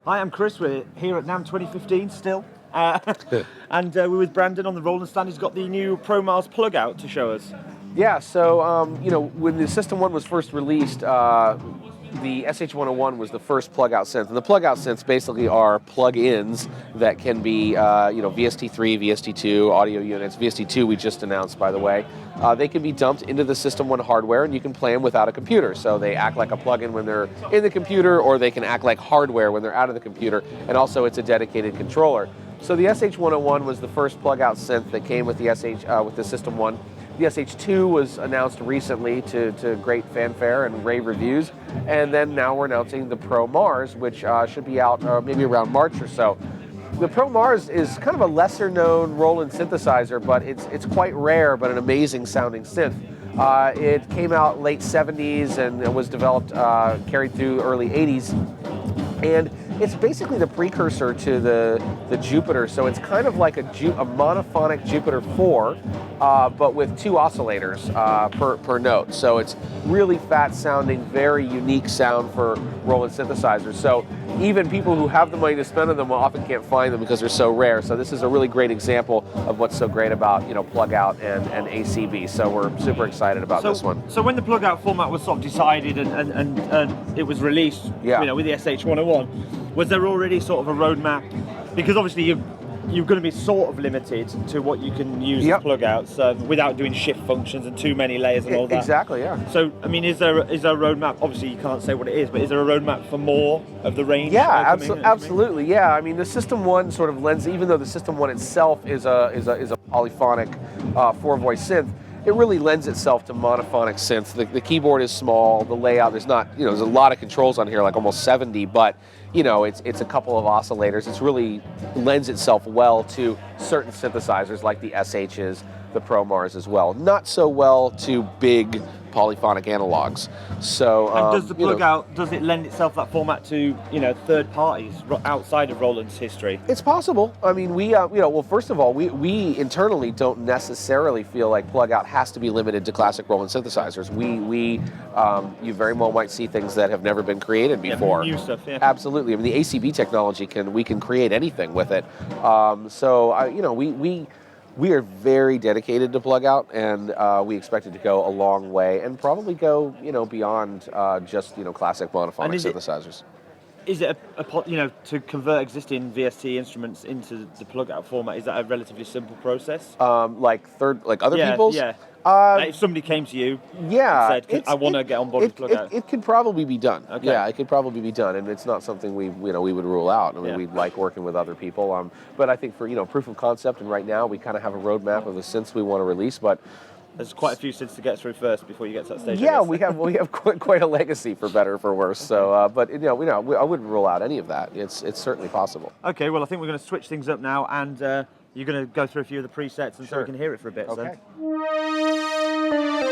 Hi, I'm Chris. We're here at NAMM 2015 still. And we're with Brandon on the Roland stand. He's got the new Promars plug out to show us. Yeah, so when the System-1 was first released, the SH101 was the first plug-out synth, and the plug-out synths basically are plug-ins that can be, VST3, VST2 audio units. VST2 we just announced, by the way. They can be dumped into the System-1 hardware, and you can play them without a computer. So they act like a plug-in when they're in the computer, or they can act like hardware when they're out of the computer. And also, it's a dedicated controller. So the SH101 was the first plug-out synth that came with the with the System-1. The SH2 was announced recently to great fanfare and rave reviews, and then now we're announcing the Promars, which should be out maybe around March or so. The Promars is kind of a lesser-known Roland synthesizer, but it's quite rare, but an amazing sounding synth. It came out late 70s and it was developed, carried through early 80s, and it's basically the precursor to the Jupiter, so it's kind of like a monophonic Jupiter 4, but with two oscillators per note. So it's really fat-sounding, very unique sound for Roland synthesizers. So even people who have the money to spend on them often can't find them because they're so rare. So this is a really great example of what's so great about plug-out and ACB. So we're super excited about this one. So when the plug-out format was sort of decided and it was released, with the SH101. Was there already sort of a roadmap? Because obviously you're going to be sort of limited to what you can use as plug-outs without doing shift functions and too many layers and all that. Exactly, yeah. So, I mean, is there a roadmap? Obviously, you can't say what it is, but is there a roadmap for more of the range? Yeah, absolutely. Yeah, I mean, the System-1 sort of lends, even though the System-1 itself is a polyphonic four-voice synth, it really lends itself to monophonic synths. The keyboard is small, the layout, there's not, there's a lot of controls on here, like almost 70, but it's a couple of oscillators. It really lends itself well to certain synthesizers like the SHs, the Promars as well. Not so well to big polyphonic analogs. So, and does the plug-out, does it lend itself that format to, third parties outside of Roland's history? It's possible. I mean, well, first of all, we internally don't necessarily feel like plug-out has to be limited to classic Roland synthesizers. You very well might see things that have never been created before. New stuff, yeah. Absolutely. I mean, the ACB technology we can create anything with it. We are very dedicated to plug-out, and we expect it to go a long way, and probably go, beyond just, classic monophonic synthesizers. Is it to convert existing VST instruments into the plug-out format? Is that a relatively simple process? Like other people's? Yeah. Like if somebody came to you and said, I want to get on board with plug-out. It could probably be done. Okay. Yeah, it could probably be done, and it's not something we would rule out. I mean, we like working with other people. But I think for proof of concept, and right now we kind of have a roadmap of the synths we want to release, but. There's quite a few synths to get through first before you get to that stage. Yeah, we have quite a legacy, for better or for worse. So, but I wouldn't rule out any of that. It's certainly possible. Okay, well, I think we're going to switch things up now, and you're going to go through a few of the presets, and so we can hear it for a bit. Okay. So.